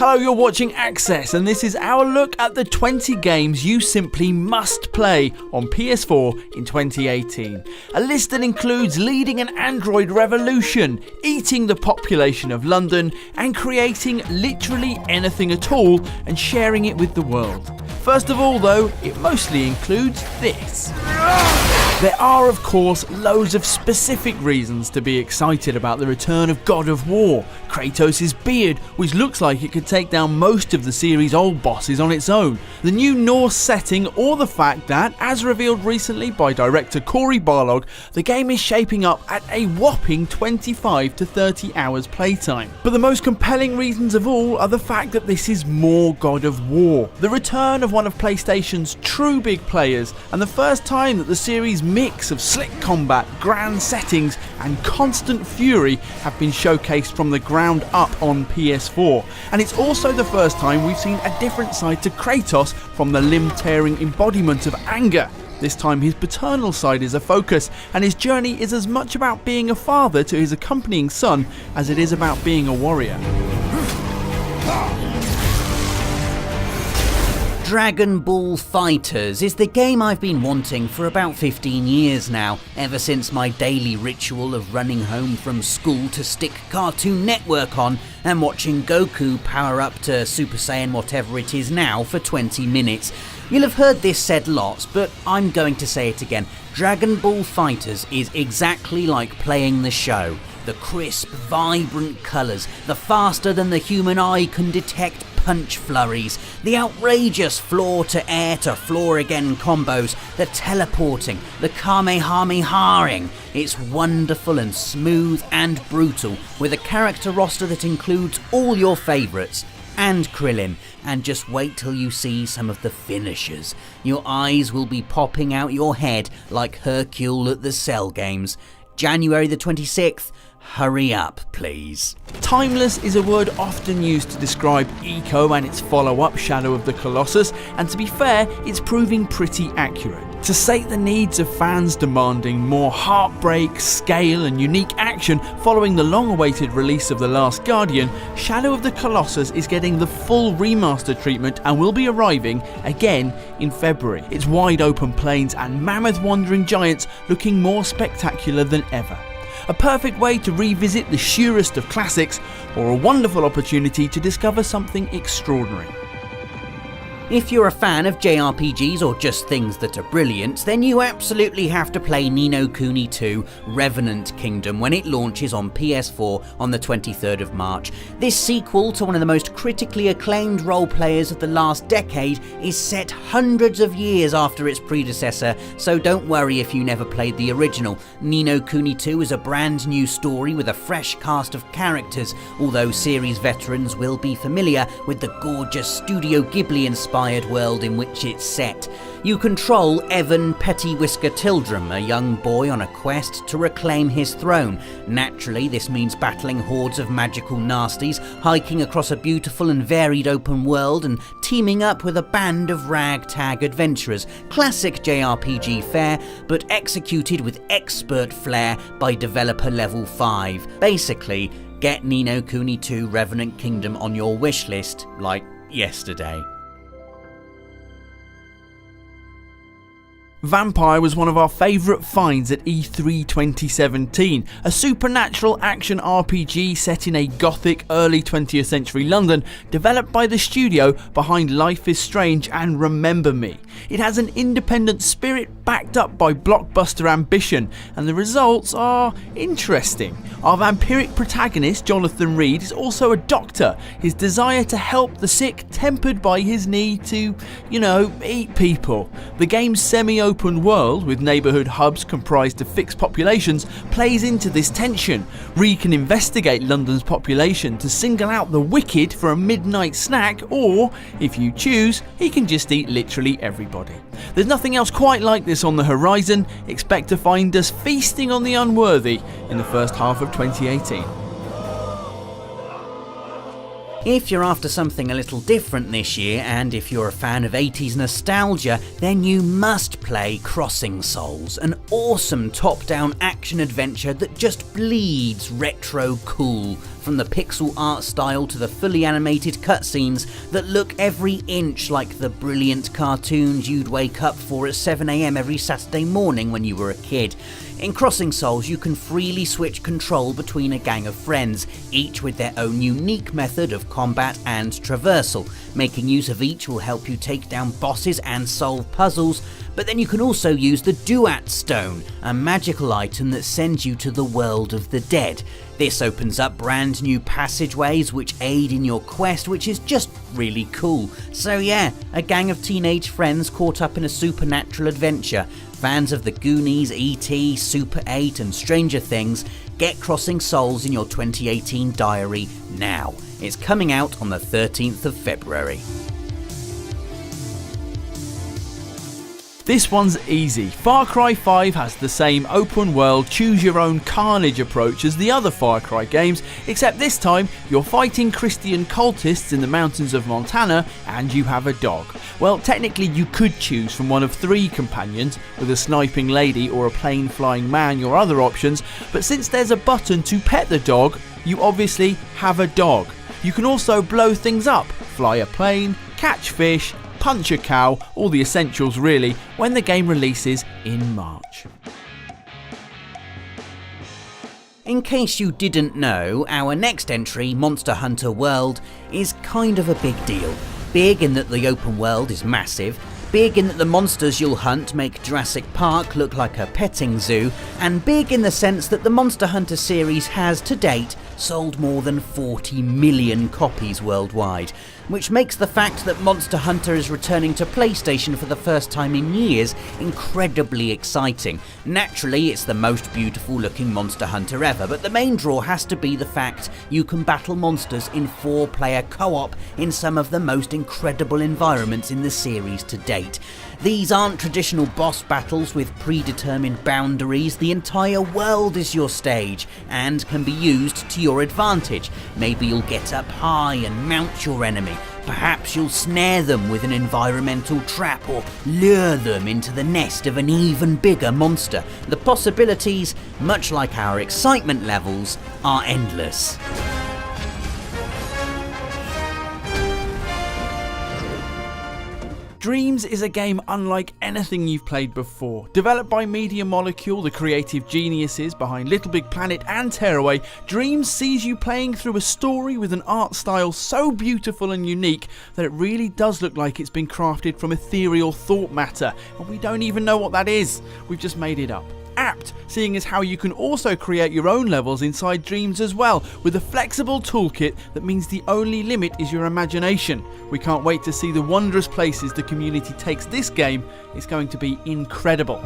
Hello, you're watching Access, and this is our look at the 20 games you simply must play on PS4 in 2018. A list that includes leading an Android revolution, eating the population of London, and creating literally anything at all and sharing it with the world. First of all though, it mostly includes this. There are of course loads of specific reasons to be excited about the return of God of War, Kratos' beard, which looks like it could take down most of the series' old bosses on its own, the new Norse setting, or the fact that, as revealed recently by director Cory Barlog, the game is shaping up at a whopping 25 to 30 hours playtime. But the most compelling reasons of all are the fact that this is more God of War, the return of one of PlayStation's true big players, and the first time that the series' mix of slick combat, grand settings and constant fury have been showcased from the ground up on PS4. And it's also the first time we've seen a different side to Kratos from the limb-tearing embodiment of anger. This time his paternal side is a focus, and his journey is as much about being a father to his accompanying son as it is about being a warrior. Dragon Ball FighterZ is the game I've been wanting for about 15 years now, ever since my daily ritual of running home from school to stick Cartoon Network on and watching Goku power up to Super Saiyan whatever it is now for 20 minutes. You'll have heard this said lots, but I'm going to say it again. Dragon Ball FighterZ is exactly like playing the show. The crisp, vibrant colours, the faster than the human eye can detect punch flurries, the outrageous floor to air to floor again combos, the teleporting, the kamehamehaing. It's wonderful and smooth and brutal, with a character roster that includes all your favourites. And Krillin, and just wait till you see some of the finishers. Your eyes will be popping out your head like Hercule at the Cell Games. January the 26th, hurry up please. Timeless is a word often used to describe Eco and its follow-up Shadow of the Colossus, and to be fair, it's proving pretty accurate. To sate the needs of fans demanding more heartbreak, scale and unique action following the long-awaited release of The Last Guardian, Shadow of the Colossus is getting the full remaster treatment and will be arriving again in February. Its wide open plains and mammoth wandering giants looking more spectacular than ever. A perfect way to revisit the surest of classics, or a wonderful opportunity to discover something extraordinary. If you're a fan of JRPGs or just things that are brilliant, then you absolutely have to play Ni no Kuni 2 Revenant Kingdom when it launches on PS4 on the 23rd of March. This sequel to one of the most critically acclaimed role players of the last decade is set hundreds of years after its predecessor, so don't worry if you never played the original. Ni no Kuni 2 is a brand new story with a fresh cast of characters, although series veterans will be familiar with the gorgeous Studio Ghibli-inspired world in which it's set. You control Evan Pettywhisker Tildrum, a young boy on a quest to reclaim his throne. Naturally, this means battling hordes of magical nasties, hiking across a beautiful and varied open world, and teaming up with a band of ragtag adventurers. Classic JRPG fare, but executed with expert flair by developer level 5. Basically, get Ni no Kuni 2 Revenant Kingdom on your wish list like yesterday. Vampire was one of our favourite finds at E3 2017, a supernatural action RPG set in a gothic early 20th century London, developed by the studio behind Life is Strange and Remember Me. It has an independent spirit backed up by blockbuster ambition, and the results are interesting. Our vampiric protagonist, Jonathan Reed, is also a doctor, his desire to help the sick tempered by his need to, eat people. The game's semi-open world, with neighbourhood hubs comprised of fixed populations, plays into this tension. Reed can investigate London's population to single out the wicked for a midnight snack, or, if you choose, he can just eat literally everybody. There's nothing else quite like this on the horizon. Expect to find us feasting on the unworthy in the first half of 2018. If you're after something a little different this year, and if you're a fan of 80s nostalgia, then you must play Crossing Souls, an awesome top-down action-adventure that just bleeds retro cool, from the pixel art style to the fully animated cutscenes that look every inch like the brilliant cartoons you'd wake up for at 7 AM every Saturday morning when you were a kid. In Crossing Souls, you can freely switch control between a gang of friends, each with their own unique method of combat and traversal. Making use of each will help you take down bosses and solve puzzles, but then you can also use the Duat Stone, a magical item that sends you to the world of the dead. This opens up brand new passageways which aid in your quest, which is just really cool. So yeah, a gang of teenage friends caught up in a supernatural adventure. Fans of the Goonies, E.T., Super 8 and Stranger Things, get Crossing Souls in your 2018 diary now. It's coming out on the 13th of February. This one's easy. Far Cry 5 has the same open world, choose your own carnage approach as the other Far Cry games, except this time you're fighting Christian cultists in the mountains of Montana and you have a dog. Well, technically you could choose from one of 3 companions, with a sniping lady or a plane flying man your other options, but since there's a button to pet the dog, you obviously have a dog. You can also blow things up, fly a plane, catch fish, punch a cow, all the essentials really, when the game releases in March. In case you didn't know, our next entry, Monster Hunter World, is kind of a big deal. Big in that the open world is massive, big in that the monsters you'll hunt make Jurassic Park look like a petting zoo, and big in the sense that the Monster Hunter series has, to date, sold more than 40 million copies worldwide, which makes the fact that Monster Hunter is returning to PlayStation for the first time in years incredibly exciting. Naturally, it's the most beautiful looking Monster Hunter ever, but the main draw has to be the fact you can battle monsters in 4-player co-op in some of the most incredible environments in the series to date. These aren't traditional boss battles with predetermined boundaries. The entire world is your stage and can be used to your advantage. Maybe you'll get up high and mount your enemy. Perhaps you'll snare them with an environmental trap or lure them into the nest of an even bigger monster. The possibilities, much like our excitement levels, are endless. Dreams is a game unlike anything you've played before. Developed by Media Molecule, the creative geniuses behind Little Big Planet and Tearaway, Dreams sees you playing through a story with an art style so beautiful and unique that it really does look like it's been crafted from ethereal thought matter, and we don't even know what that is. We've just made it up. Apt, seeing as how you can also create your own levels inside Dreams as well, with a flexible toolkit that means the only limit is your imagination. We can't wait to see the wondrous places the community takes this game. It's going to be incredible.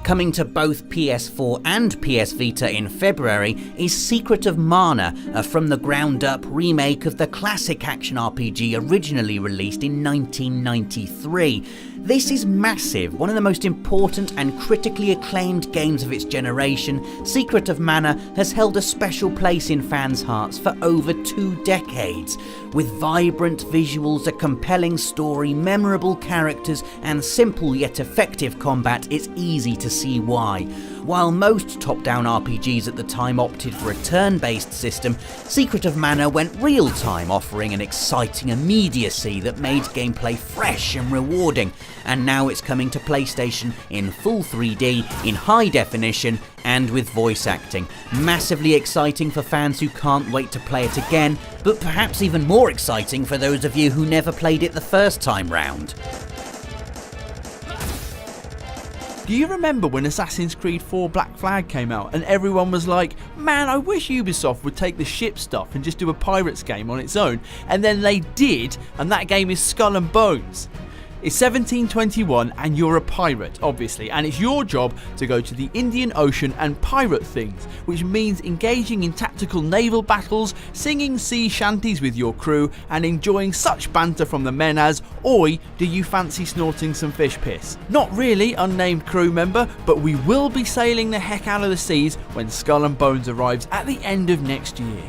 Coming to both PS4 and PS Vita in February is Secret of Mana, a from-the-ground-up remake of the classic action RPG originally released in 1993. This is massive, one of the most important and critically acclaimed games of its generation. Secret of Mana has held a special place in fans' hearts for over 2 decades. With vibrant visuals, a compelling story, memorable characters, and simple yet effective combat, it's easy to see why. While most top-down RPGs at the time opted for a turn-based system, Secret of Mana went real-time, offering an exciting immediacy that made gameplay fresh and rewarding. And now it's coming to PlayStation in full 3D, in high definition, and with voice acting. Massively exciting for fans who can't wait to play it again, but perhaps even more exciting for those of you who never played it the first time round. Do you remember when Assassin's Creed 4 Black Flag came out and everyone was like, man, I wish Ubisoft would take the ship stuff and just do a Pirates game on its own, and then they did, and that game is Skull and Bones. It's 1721 and you're a pirate, obviously, and it's your job to go to the Indian Ocean and pirate things, which means engaging in tactical naval battles, singing sea shanties with your crew, and enjoying such banter from the men as, "Oi, do you fancy snorting some fish piss?" Not really, unnamed crew member, but we will be sailing the heck out of the seas when Skull and Bones arrives at the end of next year.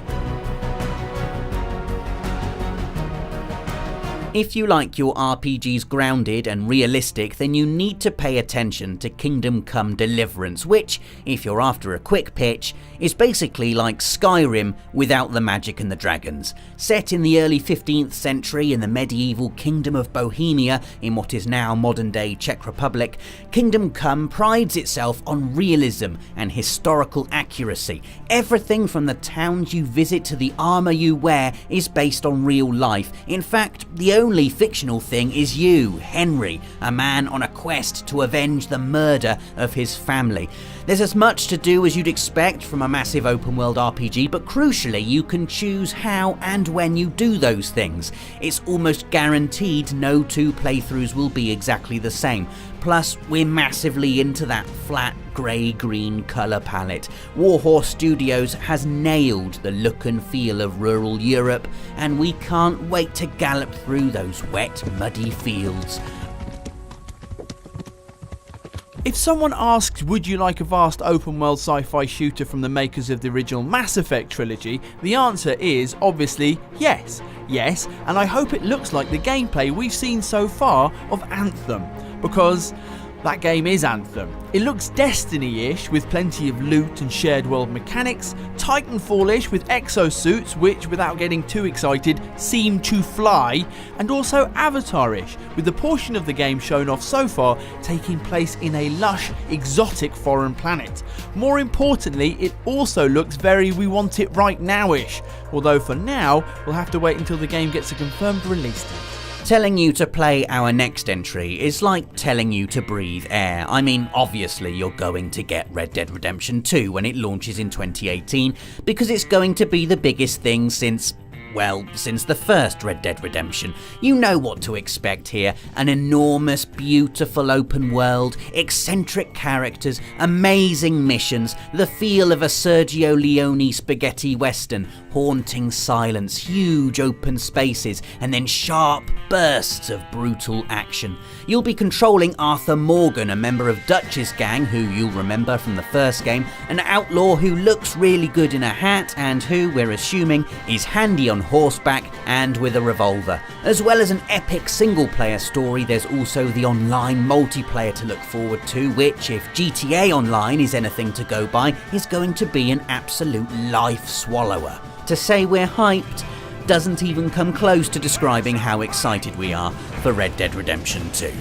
If you like your RPGs grounded and realistic, then you need to pay attention to Kingdom Come Deliverance, which, if you're after a quick pitch, is basically like Skyrim without the magic and the dragons. Set in the early 15th century in the medieval Kingdom of Bohemia in what is now modern-day Czech Republic, Kingdom Come prides itself on realism and historical accuracy. Everything from the towns you visit to the armour you wear is based on real life. In fact, the only fictional thing is you, Henry, a man on a quest to avenge the murder of his family. There's as much to do as you'd expect from a massive open world RPG, but crucially you can choose how and when you do those things. It's almost guaranteed no two playthroughs will be exactly the same. Plus, we're massively into that flat grey-green colour palette. Warhorse Studios has nailed the look and feel of rural Europe, and we can't wait to gallop through those wet, muddy fields. If someone asked, would you like a vast open world sci-fi shooter from the makers of the original Mass Effect trilogy, the answer is obviously yes. Yes, and I hope it looks like the gameplay we've seen so far of Anthem, because that game is Anthem. It looks Destiny-ish with plenty of loot and shared world mechanics, Titanfall-ish with exosuits which, without getting too excited, seem to fly, and also Avatar-ish with the portion of the game shown off so far taking place in a lush, exotic foreign planet. More importantly, it also looks very we want it right now-ish, although for now we'll have to wait until the game gets a confirmed release date. Telling you to play our next entry is like telling you to breathe air. I mean, obviously you're going to get Red Dead Redemption 2 when it launches in 2018, because it's going to be the biggest thing since the first Red Dead Redemption. You know what to expect here. An enormous, beautiful open world, eccentric characters, amazing missions, the feel of a Sergio Leone spaghetti western, haunting silence, huge open spaces, and then sharp bursts of brutal action. You'll be controlling Arthur Morgan, a member of Dutch's gang, who you'll remember from the first game, an outlaw who looks really good in a hat and who, we're assuming, is handy on horseback and with a revolver. As well as an epic single-player story, there's also the online multiplayer to look forward to, which, if GTA Online is anything to go by, is going to be an absolute life swallower. To say we're hyped doesn't even come close to describing how excited we are for Red Dead Redemption 2.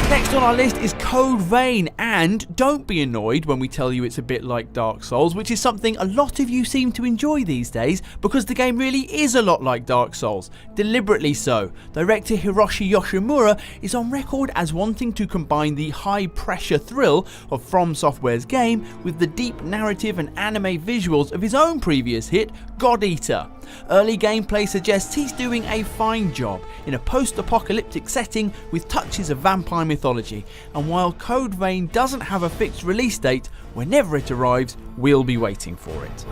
Next on our list is Code Vein, and don't be annoyed when we tell you it's a bit like Dark Souls, which is something a lot of you seem to enjoy these days, because the game really is a lot like Dark Souls, deliberately so. Director Hiroshi Yoshimura is on record as wanting to combine the high-pressure thrill of From Software's game with the deep narrative and anime visuals of his own previous hit, God Eater. Early gameplay suggests he's doing a fine job in a post-apocalyptic setting with touches of vampire mythology, and while Code Vein doesn't have a fixed release date, whenever it arrives, we'll be waiting for it.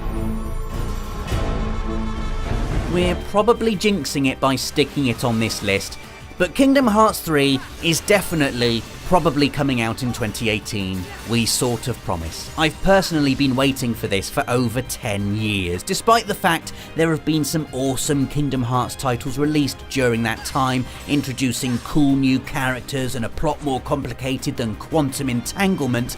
We're probably jinxing it by sticking it on this list, but Kingdom Hearts 3 is definitely probably coming out in 2018, we sort of promise. I've personally been waiting for this for over 10 years, despite the fact there have been some awesome Kingdom Hearts titles released during that time, introducing cool new characters and a plot more complicated than Quantum Entanglement.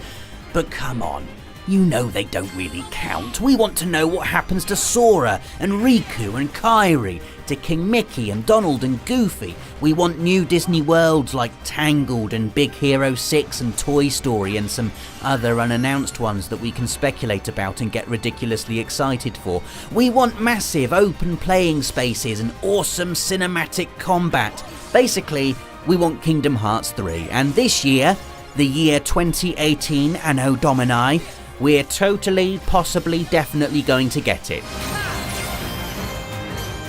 But come on, you know they don't really count. We want to know what happens to Sora and Riku and Kairi, to King Mickey and Donald and Goofy. We want new Disney worlds like Tangled and Big Hero 6 and Toy Story, and some other unannounced ones that we can speculate about and get ridiculously excited for. We want massive open playing spaces and awesome cinematic combat. Basically, we want Kingdom Hearts 3, and this year, the year 2018 Anno Domini, we're totally, possibly, definitely going to get it.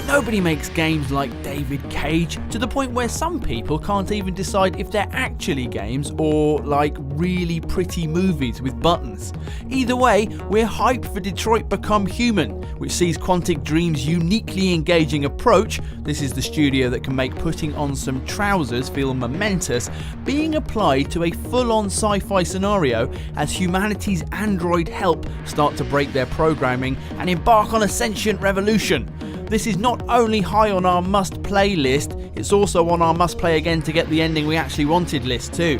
Nobody makes games like David Cage, to the point where some people can't even decide if they're actually games or like really pretty movies with buttons. Either way, we're hyped for Detroit Become Human, which sees Quantic Dream's uniquely engaging approach, this is the studio that can make putting on some trousers feel momentous, being applied to a full-on sci-fi scenario as humanity's android help start to break their programming and embark on a sentient revolution. This is not only high on our must-play list, It's also on our must play again to get the ending we actually wanted list too.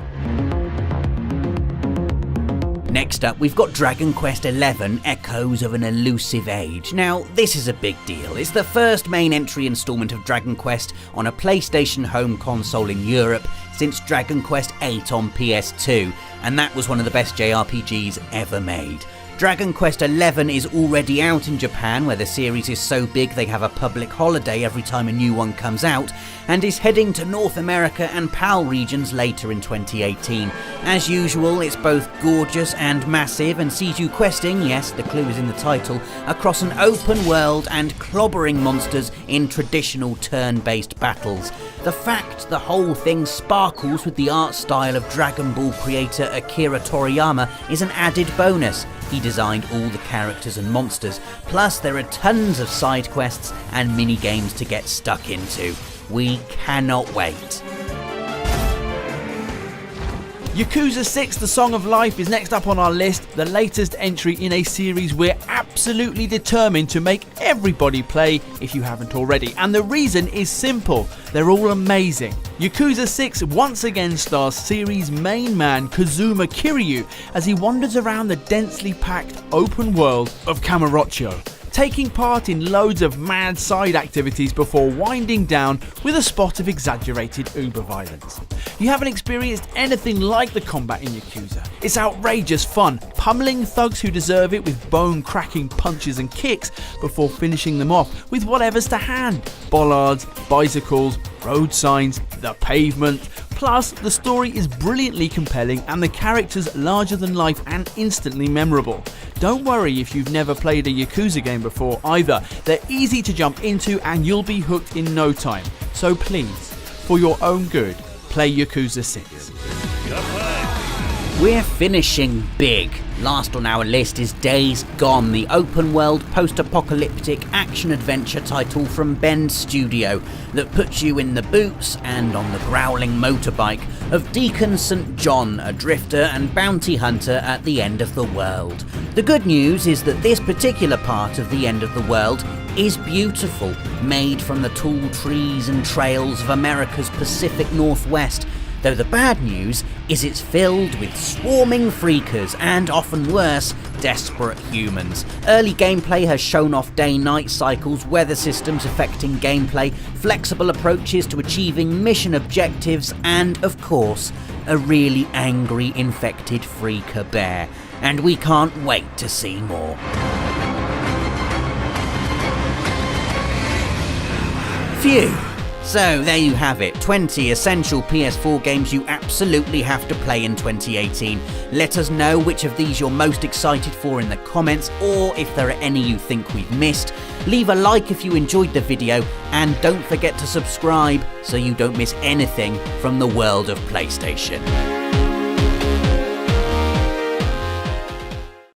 Next up, we've got Dragon Quest XI Echoes of an Elusive Age. Now, this is a big deal. It's the first main entry installment of Dragon Quest on a PlayStation home console in Europe since Dragon Quest VIII on PS2, and that was one of the best JRPGs ever made. Dragon Quest XI is already out in Japan, where the series is so big they have a public holiday every time a new one comes out, and is heading to North America and PAL regions later in 2018. As usual, it's both gorgeous and massive, and sees you questing, yes, the clue is in the title, across an open world and clobbering monsters in traditional turn-based battles. The fact the whole thing sparkles with the art style of Dragon Ball creator Akira Toriyama is an added bonus. He designed all the characters and monsters, plus there are tons of side quests and mini-games to get stuck into. We cannot wait. Yakuza 6 The Song of Life is next up on our list, the latest entry in a series we're absolutely determined to make everybody play if you haven't already, and the reason is simple, they're all amazing. Yakuza 6 once again stars series main man Kazuma Kiryu as he wanders around the densely packed open world of Kamurocho, taking part in loads of mad side activities before winding down with a spot of exaggerated uber violence. You haven't experienced anything like the combat in Yakuza. It's outrageous fun, pummeling thugs who deserve it with bone-cracking punches and kicks before finishing them off with whatever's to hand. Bollards, bicycles, road signs, the pavement. Plus, the story is brilliantly compelling and the characters larger than life and instantly memorable. Don't worry if you've never played a Yakuza game before either. They're easy to jump into and you'll be hooked in no time. So please, for your own good, play Yakuza 6. We're finishing big. Last on our list is Days Gone, the open-world post-apocalyptic action-adventure title from Bend Studio that puts you in the boots and on the growling motorbike of Deacon St. John, a drifter and bounty hunter at the end of the world. The good news is that this particular part of the end of the world is beautiful, made from the tall trees and trails of America's Pacific Northwest. Though the bad news is it's filled with swarming freakers and, often worse, desperate humans. Early gameplay has shown off day-night cycles, weather systems affecting gameplay, flexible approaches to achieving mission objectives, and, of course, a really angry infected freaker bear. And we can't wait to see more. Phew! So there you have it, 20 essential PS4 games you absolutely have to play in 2018. Let us know which of these you're most excited for in the comments, or if there are any you think we've missed. Leave a like if you enjoyed the video, and don't forget to subscribe so you don't miss anything from the world of PlayStation.